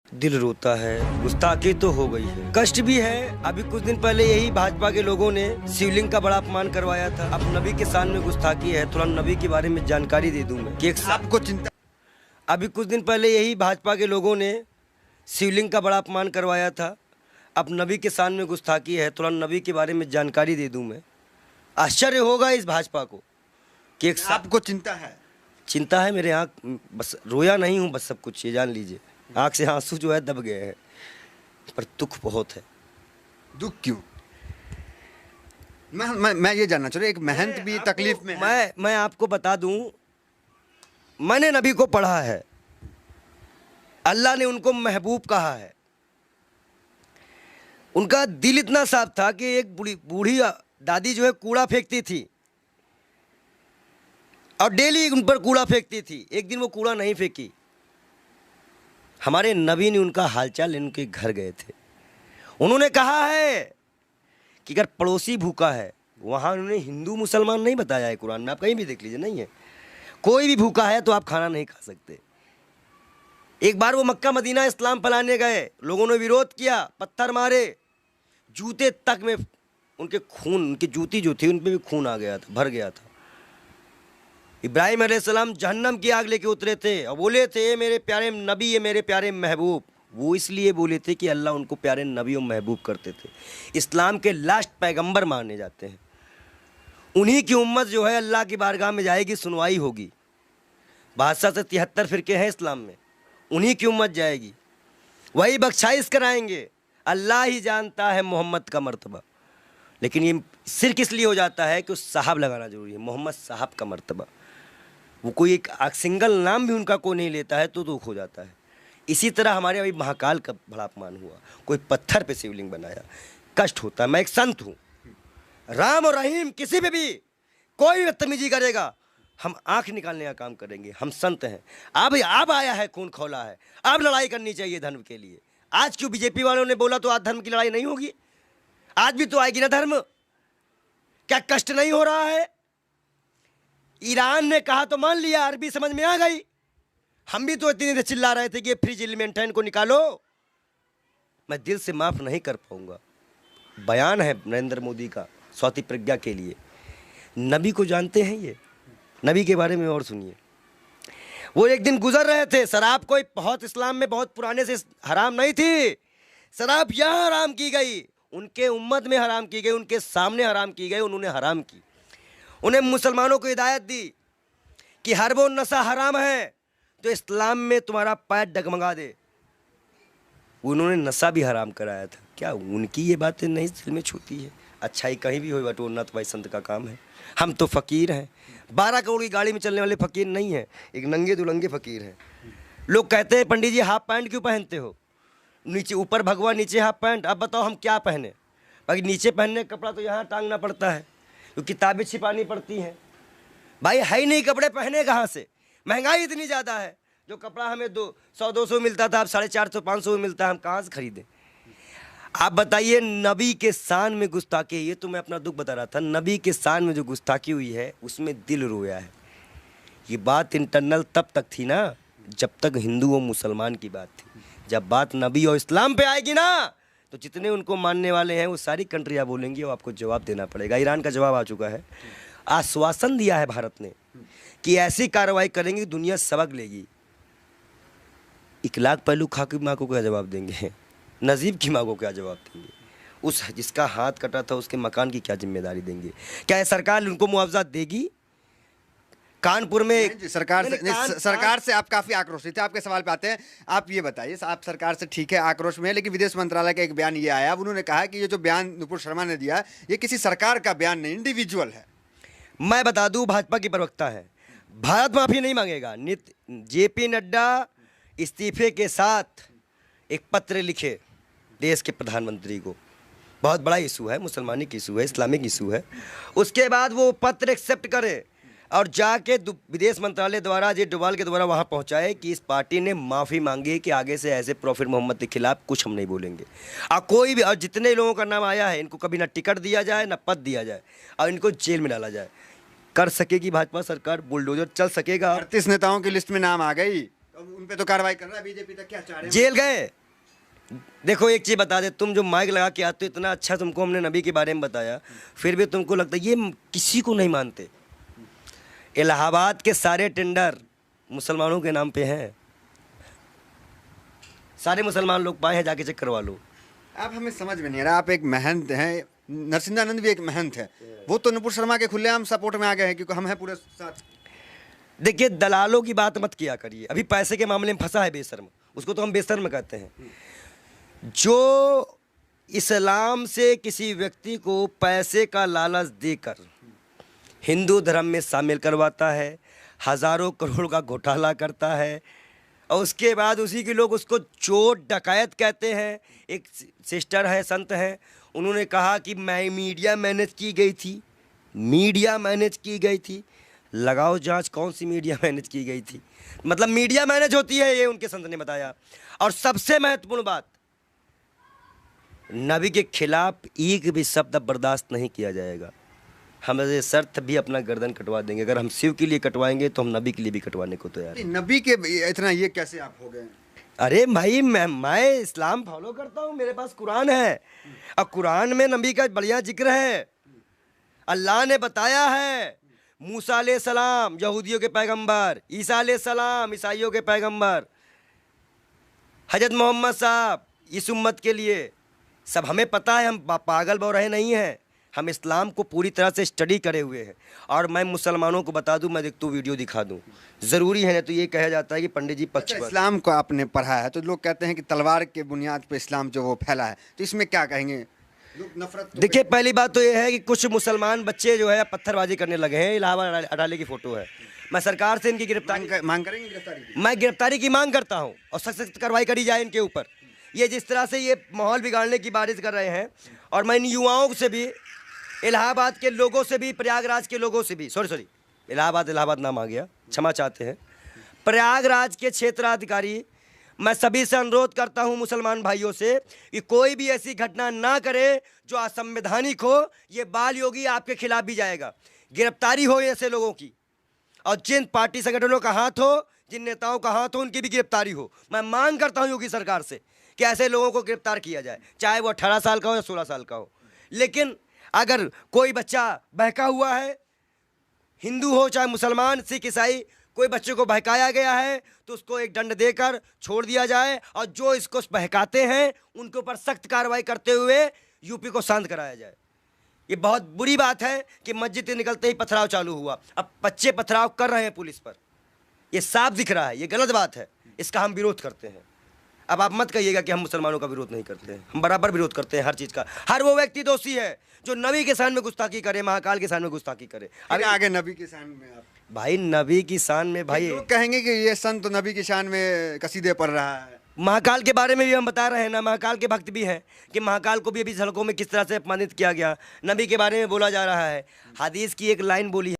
दिल रोता है, गुस्ताखी तो हो गई है, कष्ट भी है। अभी कुछ दिन पहले यही भाजपा के लोगों ने शिवलिंग का बड़ा अपमान करवाया था। अब नबी के सामने गुस्ताखी है, थोड़ा नबी के बारे में जानकारी दे दूं मैं कि आपको चिंता। अभी कुछ दिन पहले यही भाजपा के लोगों ने शिवलिंग का बड़ा अपमान करवाया था। अब नबी के सामने गुस्ताखी है, थोड़ा नबी के बारे में जानकारी दे दूं मैं। आश्चर्य होगा इस भाजपा को कि आपको चिंता है। चिंता है मेरे आँख, बस रोया नहीं हूँ, बस सब कुछ ये जान लीजिए। आँख से आंसू जो है दब गए हैं, पर दुख बहुत है। दुख क्यों? मैं ये जानना चाह रहा हूँ, एक महंत भी तकलीफ में है। मैं आपको बता दूं, मैंने नबी को पढ़ा है, अल्लाह ने उनको महबूब कहा है। उनका दिल इतना साफ था कि एक बूढ़ी दादी जो है कूड़ा फेंकती थी और डेली उन पर कूड़ा फेंकती थी। एक दिन वो कूड़ा नहीं फेंकी, हमारे नबी ने उनका हालचाल उनके घर गए थे। उन्होंने कहा है कि अगर पड़ोसी भूखा है, वहाँ उन्होंने हिंदू मुसलमान नहीं बताया है कुरान में, आप कहीं भी देख लीजिए, नहीं है। कोई भी भूखा है तो आप खाना नहीं खा सकते। एक बार वो मक्का मदीना इस्लाम फैलाने गए, लोगों ने विरोध किया, पत्थर मारे, जूते तक में उनके खून, उनकी जूती जो थी उन पर भी खून आ गया था, भर गया था। इब्राहिम अलैहिस्सलाम जहन्नम की आग लेके उतरे थे और बोले थे, ये मेरे प्यारे नबी, ये मेरे प्यारे महबूब। वो इसलिए बोले थे कि अल्लाह उनको प्यारे नबी और महबूब करते थे। इस्लाम के लास्ट पैगंबर माने जाते हैं। उन्हीं की उम्मत जो है अल्लाह की बारगाह में जाएगी, सुनवाई होगी। 62 से 73 फिरके हैं इस्लाम में, उन्हीं की उम्मत जाएगी, वही बख्शाइश कराएंगे। अल्लाह ही जानता है मोहम्मद का मर्तबा। लेकिन ये सिर्फ इसलिए हो जाता है कि उस साहब लगाना जरूरी है, मोहम्मद साहब का मर्तबा। वो कोई एक सिंगल नाम भी उनका कोई नहीं लेता है तो दुख हो जाता है। इसी तरह हमारे अभी महाकाल का बड़ा अपमान हुआ, कोई पत्थर पे शिवलिंग बनाया, कष्ट होता है। मैं एक संत हूँ, राम और रहीम किसी पे भी कोई भी बदतमीजी करेगा, हम आंख निकालने का काम करेंगे। हम संत हैं। अब आया है, खून खौला है, अब लड़ाई करनी चाहिए धर्म के लिए। आज क्यों बीजेपी वालों ने बोला तो आज धर्म की लड़ाई नहीं होगी? आज भी तो आएगी ना धर्म। क्या कष्ट नहीं हो रहा है? ईरान ने कहा तो मान लिया, अरबी समझ में आ गई। हम भी तो इतनी देर चिल्ला रहे थे कि फ्रिज एलिमेंट है, इनको निकालो। मैं दिल से माफ नहीं कर पाऊंगा। बयान है नरेंद्र मोदी का स्वाति प्रज्ञा के लिए। नबी को जानते हैं ये, नबी के बारे में और सुनिए। वो एक दिन गुजर रहे थे, शराब कोई बहुत इस्लाम में बहुत पुराने से हराम नहीं थी। शराब यहाँ हराम की गई, उनके उम्मत में हराम की गई, उनके सामने हराम की गई, उन्होंने हराम की। उन्हें मुसलमानों को हिदायत दी कि हर वो नशा हराम है तो इस्लाम में तुम्हारा पैर डगमगा दे। उन्होंने नशा भी हराम कराया था। क्या उनकी ये बातें नहीं दिल में छूती है? अच्छाई कहीं भी हो बटोरना तो भाई संत का काम है। हम तो फ़कीर हैं, 12 करोड़ की गाड़ी में चलने वाले फ़कीर नहीं हैं, एक नंगे दुलंगे फ़कीर हैं। लोग कहते हैं पंडित जी हाफ पैंट क्यों पहनते हो? नीचे ऊपर भगवा, नीचे हाफ पैंट। अब बताओ हम क्या पहने? बाकी नीचे पहनने का कपड़ा तो यहाँ टांगना पड़ता है, तो किताबें छिपानी पड़ती हैं। भाई है ही नहीं कपड़े, पहने कहाँ से? महंगाई इतनी ज़्यादा है, जो कपड़ा हमें 100-200 मिलता था अब 450-500 में मिलता है, हम कहाँ से खरीदें? आप बताइए, नबी के शान में गुस्ताखी, ये तो मैं अपना दुख बता रहा था। नबी के शान में जो गुस्ताखी हुई है उसमें दिल रोया है। ये बात इंटरनल तब तक थी ना जब तक हिंदू और मुसलमान की बात थी। जब बात नबी और इस्लाम पे आएगी ना तो जितने उनको मानने वाले हैं वो सारी कंट्रियाँ बोलेंगी और आपको जवाब देना पड़ेगा। ईरान का जवाब आ चुका है। आश्वासन दिया है भारत ने कि ऐसी कार्रवाई करेंगे दुनिया सबक लेगी। 1 लाख पहलू खा की माँ को क्या जवाब देंगे? नजीब की माँ को क्या जवाब देंगे? उस जिसका हाथ कटा था उसके मकान की क्या जिम्मेदारी देंगे? क्या सरकार उनको मुआवजा देगी? कानपुर में सरकार से आप काफी आक्रोशित थे। आपके सवाल पे आते हैं। आप ये बताइए, आप सरकार से ठीक है आक्रोश में है, लेकिन विदेश मंत्रालय का एक बयान ये आया, अब उन्होंने कहा कि ये जो बयान नुपुर शर्मा ने दिया ये किसी सरकार का बयान नहीं, इंडिविजुअल है। मैं बता दूं, भाजपा की प्रवक्ता है, भारत माफी नहीं मांगेगा। जेपी नड्डा इस्तीफे के साथ एक पत्र लिखे देश के प्रधानमंत्री को। बहुत बड़ा इशू है, मुसलमानिक इशू है, इस्लामिक इशू है। उसके बाद वो पत्र एक्सेप्ट करे और जाके विदेश मंत्रालय द्वारा जे डोभाल के द्वारा वहाँ पहुँचाए कि इस पार्टी ने माफ़ी मांगी कि आगे से ऐसे प्रॉफिट मोहम्मद के खिलाफ कुछ हम नहीं बोलेंगे। और कोई भी, और जितने लोगों का नाम आया है इनको कभी ना टिकट दिया जाए ना पद दिया जाए और इनको जेल में डाला जाए। कर सकेगी भाजपा सरकार, बुलडोजर चल सकेगा। 38 नेताओं की लिस्ट में नाम आ गई। उन पे तो कार्रवाई कर रहा है बीजेपी, तक क्या चाह रहे हैं? जेल गए। देखो एक चीज़ बता दे, तुम जो माइक लगा के आते हो, इतना अच्छा तुमको हमने नबी के बारे में बताया, फिर भी तुमको लगता है ये किसी को नहीं मानते। इलाहाबाद के सारे टेंडर मुसलमानों के नाम पे हैं, सारे मुसलमान लोग पाए हैं, जाके चेक करवा लो। आप हमें समझ में नहीं आ रहा, आप एक महंत हैं, नरसिंहानंद भी एक महंत है, वो तो नुपुर शर्मा के खुलेआम सपोर्ट में आ गए हैं क्योंकि हम हैं पूरे साथ। देखिए दलालों की बात मत किया करिए, अभी पैसे के मामले में फंसा है बेशर्म, उसको तो हम बेशर्म कहते हैं। जो इस्लाम से किसी व्यक्ति को पैसे का लालच देकर हिंदू धर्म में शामिल करवाता है, हज़ारों करोड़ का घोटाला करता है, और उसके बाद उसी के लोग उसको चोर डकैत कहते हैं। एक सिस्टर है, संत हैं, उन्होंने कहा कि मैं मीडिया मैनेज की गई थी, मीडिया मैनेज की गई थी। लगाओ जांच, कौन सी मीडिया मैनेज की गई थी? मतलब मीडिया मैनेज होती है, ये उनके संत ने बताया। और सबसे महत्वपूर्ण बात, नबी के खिलाफ एक भी शब्द बर्दाश्त नहीं किया जाएगा। हम ऐसे शर्त भी अपना गर्दन कटवा देंगे, अगर हम शिव के लिए कटवाएंगे तो हम नबी के लिए भी कटवाने को तैयार हैं। नबी के इतना ये कैसे आप हो गए? अरे भाई मैं इस्लाम फॉलो करता हूँ, मेरे पास कुरान है, और कुरान में नबी का बढ़िया जिक्र है। अल्लाह ने बताया है, मूसा अलैहिस्सलाम यहूदियों के पैगंबर, ईसा अलैहिस्सलाम ईसाइयों के पैगंबर, हजरत मोहम्मद साहब इस उम्मत के लिए, सब हमें पता है, हम पागल बौराहे नहीं हैं, हम इस्लाम को पूरी तरह से स्टडी करे हुए हैं। और मैं मुसलमानों को बता दूं, मैं देख तो वीडियो दिखा दूं, ज़रूरी है ना? तो ये कहा जाता है कि पंडित जी पक्ष पर। इस्लाम को आपने पढ़ा है तो लोग कहते हैं कि तलवार के बुनियाद पर इस्लाम जो वो फैला है, तो इसमें क्या कहेंगे? लोग नफरत तो देखिए पहली बात तो ये है कि कुछ मुसलमान बच्चे जो है पत्थरबाजी करने लगे हैं। इलाहाबाद अडाले की फ़ोटो है, मैं सरकार से इनकी गिरफ्तारी मांग करेंगे गिरफ्तारी की? मैं गिरफ्तारी की मांग करता हूँ और सख्त कार्रवाई करी जाए इनके ऊपर। ये जिस तरह से ये माहौल बिगाड़ने की बारिश कर रहे हैं, और मैं इन युवाओं से भी, इलाहाबाद के लोगों से भी, प्रयागराज के लोगों से भी, सॉरी इलाहाबाद नाम आ गया, क्षमा चाहते हैं, प्रयागराज के क्षेत्राधिकारी, मैं सभी से अनुरोध करता हूं मुसलमान भाइयों से कि कोई भी ऐसी घटना ना करे जो असंवैधानिक हो। ये बाल योगी आपके खिलाफ भी जाएगा, गिरफ्तारी हो ऐसे लोगों की, और जिन पार्टी संगठनों का हाथ हो, जिन नेताओं का हाथ हो, उनकी भी गिरफ्तारी हो। मैं मांग करता हूं योगी सरकार से कि ऐसे लोगों को गिरफ्तार किया जाए, चाहे वो 18 साल का हो या 16 साल का हो। लेकिन अगर कोई बच्चा बहका हुआ है, हिंदू हो चाहे मुसलमान, सिख, ईसाई, कोई बच्चे को बहकाया गया है तो उसको एक दंड देकर छोड़ दिया जाए, और जो इसको बहकाते हैं उनके ऊपर सख्त कार्रवाई करते हुए यूपी को शांत कराया जाए। ये बहुत बुरी बात है कि मस्जिद से निकलते ही पथराव चालू हुआ, अब बच्चे पथराव कर रहे हैं पुलिस पर, ये साफ दिख रहा है, ये गलत बात है, इसका हम विरोध करते हैं। अब आप मत कहिएगा कि हम मुसलमानों का विरोध नहीं करते हैं, हम बराबर विरोध करते हैं हर चीज़ का। हर वो व्यक्ति दोषी है जो नबी के शान में गुस्ताखी करे, महाकाल के शान में गुस्ताखी करे। अभी आगे नबी की शान में आप भाई, नबी की शान में भाई, लोग कहेंगे कि ये संत तो नबी की शान में कसीदे पढ़ रहा है। महाकाल के बारे में भी हम बता रहे हैं ना, महाकाल के भक्त भी हैं कि महाकाल को भी अभी सड़कों में किस तरह से अपमानित किया गया, नबी के बारे में बोला जा रहा है। हदीस की एक लाइन बोली